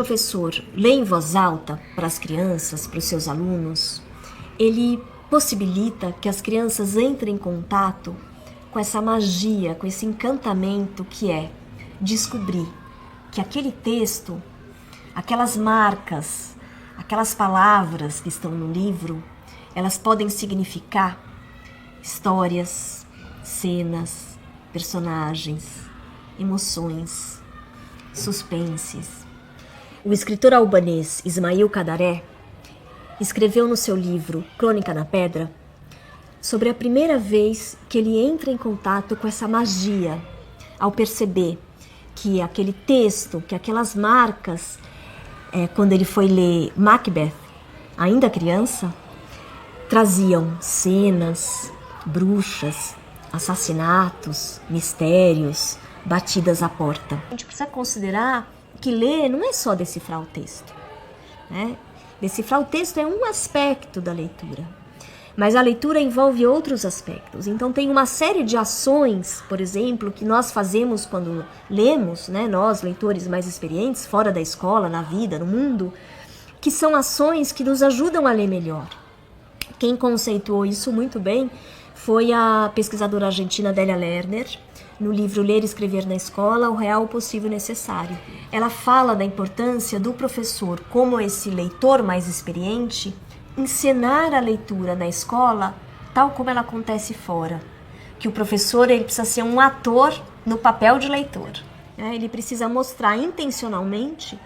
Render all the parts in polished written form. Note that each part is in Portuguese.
O professor lê em voz alta para as crianças, para os seus alunos, ele possibilita que as crianças entrem em contato com essa magia, com esse encantamento que é descobrir que aquele texto, aquelas marcas, aquelas palavras que estão no livro, elas podem significar histórias, cenas, personagens, emoções, suspenses. O escritor albanês Ismail Kadaré escreveu no seu livro Crônica na Pedra sobre a primeira vez que ele entra em contato com essa magia, ao perceber que aquele texto, que aquelas marcas, quando ele foi ler Macbeth, ainda criança, traziam cenas, bruxas, assassinatos, mistérios, batidas à porta. A gente precisa considerar que ler não é só decifrar o texto, né? Decifrar o texto é um aspecto da leitura, mas a leitura envolve outros aspectos. Então tem uma série de ações, por exemplo, que nós fazemos quando lemos, né? Nós, leitores mais experientes, fora da escola, na vida, no mundo, que são ações que nos ajudam a ler melhor. Quem conceituou isso muito bem foi a pesquisadora argentina Délia Lerner, no livro Ler e Escrever na Escola, o Real, o Possível e Necessário. Ela fala da importância do professor, como esse leitor mais experiente, encenar a leitura na escola tal como ela acontece fora. Que o professor ele precisa ser um ator no papel de leitor. Ele precisa mostrar intencionalmente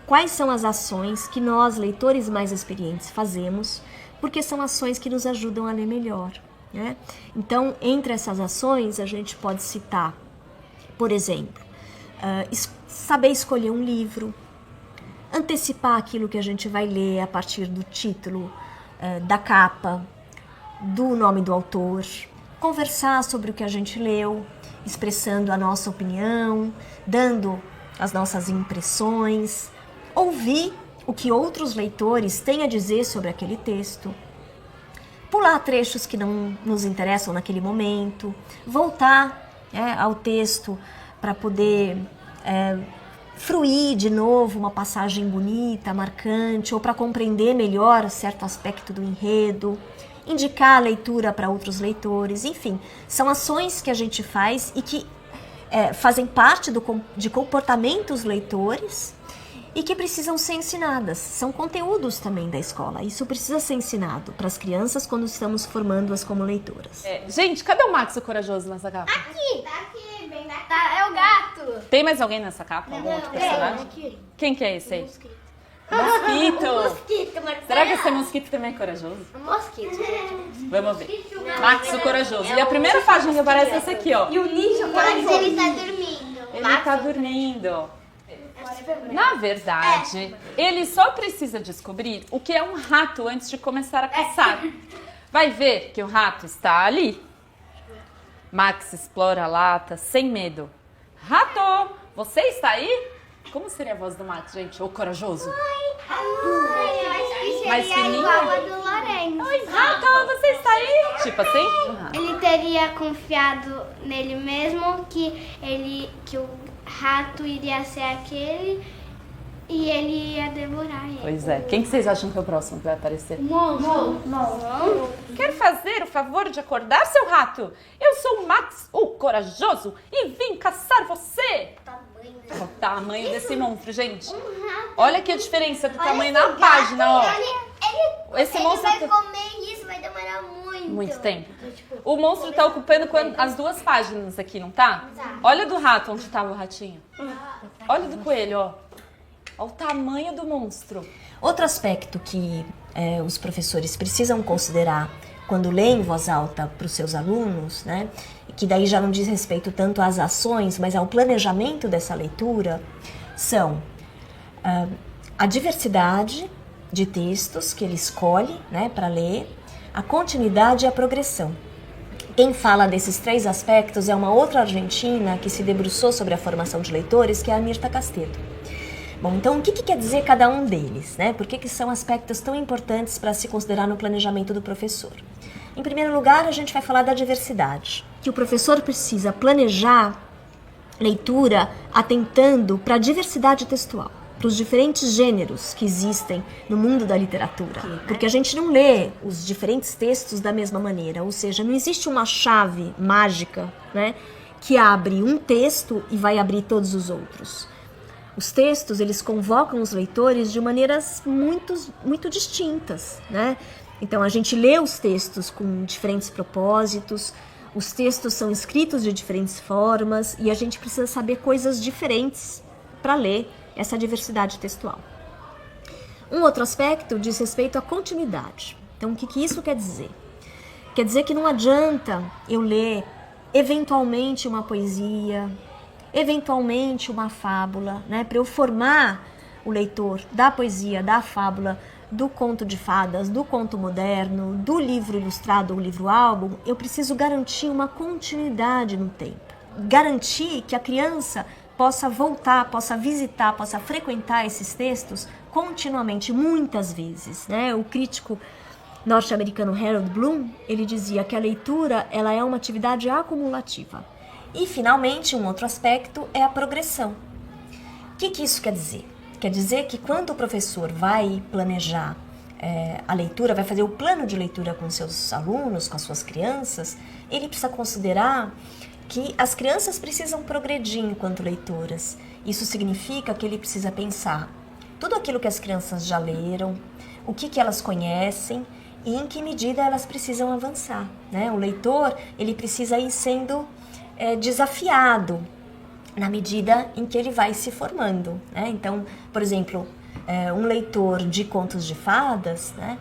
quais são as ações que nós, leitores mais experientes, fazemos, porque são ações que nos ajudam a ler melhor. Então, entre essas ações, a gente pode citar, por exemplo, saber escolher um livro, antecipar aquilo que a gente vai ler a partir do título, da capa, do nome do autor, conversar sobre o que a gente leu, expressando a nossa opinião, dando as nossas impressões, ouvir o que outros leitores têm a dizer sobre aquele texto, pular trechos que não nos interessam naquele momento, voltar ao texto para poder fruir de novo uma passagem bonita, marcante, ou para compreender melhor certo aspecto do enredo, indicar a leitura para outros leitores, enfim, são ações que a gente faz e que fazem parte de comportamentos leitores e que precisam ser ensinadas. São conteúdos também da escola. Isso precisa ser ensinado para as crianças quando estamos formando-as como leitoras. Gente, cadê o Max o Corajoso nessa capa? Aqui, bem na capa. É o gato. Tem mais alguém nessa capa? Algum outro personagem? Aqui. Quem que é esse aí? Mosquito. Mosquito! Marcelo. Será que esse mosquito também é corajoso? Mosquito. Vamos ver. Max o Corajoso. E a primeira página que aparece é essa aqui, ó. E o ninja corajoso. Ele tá dormindo. Ele tá dormindo. Na verdade, ele só precisa descobrir o que é um rato antes de começar a caçar. Vai ver que o rato está ali. Max explora a lata sem medo. Rato, você está aí? Como seria a voz do Max, gente? O corajoso? Ai, eu acho que Mais seria fininho? igual a do Lourenço. Oi, rato, você está aí? Tipo assim? Ele teria confiado nele mesmo que o rato iria ser aquele e ele ia devorar ele. Pois é. Quem que vocês acham que é o próximo que vai aparecer? Monstro. Quer fazer o favor de acordar, seu rato? Eu sou o Max, o corajoso, e vim caçar você. O tamanho desse monstro, gente. Olha aqui a diferença do tamanho na página, ó. Esse monstro vai comer isso, vai demorar muito tempo. O monstro tá ocupando as duas páginas aqui, não tá? Olha do rato, onde tava o ratinho. Olha do coelho, ó. Olha o tamanho do monstro. Outro aspecto que os professores precisam considerar quando leem em voz alta para os seus alunos, né, que daí já não diz respeito tanto às ações, mas ao planejamento dessa leitura, são a diversidade de textos que ele escolhe, né, para ler, a continuidade e a progressão. Quem fala desses três aspectos é uma outra argentina que se debruçou sobre a formação de leitores, que é a Mirta Castedo. Bom, então o que quer dizer cada um deles, né? Por que são aspectos tão importantes para se considerar no planejamento do professor? Em primeiro lugar, a gente vai falar da diversidade, que o professor precisa planejar leitura atentando para a diversidade textual. para os diferentes gêneros que existem no mundo da literatura. Porque a gente não lê os diferentes textos da mesma maneira, ou seja, não existe uma chave mágica, né, que abre um texto e vai abrir todos os outros. Os textos, eles convocam os leitores de maneiras muito distintas, né? Então, a gente lê os textos com diferentes propósitos, os textos são escritos de diferentes formas e a gente precisa saber coisas diferentes para ler essa diversidade textual. Um outro aspecto diz respeito à continuidade. Então, o que isso quer dizer? Quer dizer que não adianta eu ler eventualmente uma poesia, eventualmente uma fábula, né? Para eu formar o leitor da poesia, da fábula, do conto de fadas, do conto moderno, do livro ilustrado ou livro-álbum, eu preciso garantir uma continuidade no tempo. Garantir que a criança possa voltar, possa visitar, possa frequentar esses textos continuamente, muitas vezes, né? O crítico norte-americano Harold Bloom, ele dizia que a leitura ela é uma atividade acumulativa. E, finalmente, um outro aspecto é a progressão. O que isso quer dizer? Quer dizer que quando o professor vai planejar a leitura, vai fazer o plano de leitura com seus alunos, com as suas crianças, ele precisa considerar que as crianças precisam progredir enquanto leitoras. Isso significa que ele precisa pensar tudo aquilo que as crianças já leram, o que elas conhecem e em que medida elas precisam avançar, né? O leitor, ele precisa ir sendo desafiado na medida em que ele vai se formando, né? Então, por exemplo, um leitor de contos de fadas, né,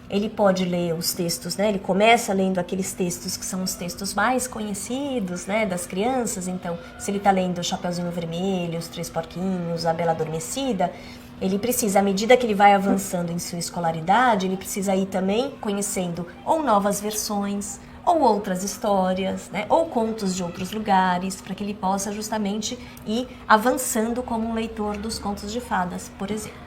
ele pode ler os textos, né? Ele começa lendo aqueles textos que são os textos mais conhecidos, né, das crianças. Então, se ele está lendo o Chapeuzinho Vermelho, Os Três Porquinhos, A Bela Adormecida, ele precisa, à medida que ele vai avançando em sua escolaridade, ele precisa ir também conhecendo ou novas versões, ou outras histórias, né, ou contos de outros lugares, para que ele possa justamente ir avançando como um leitor dos contos de fadas, por exemplo.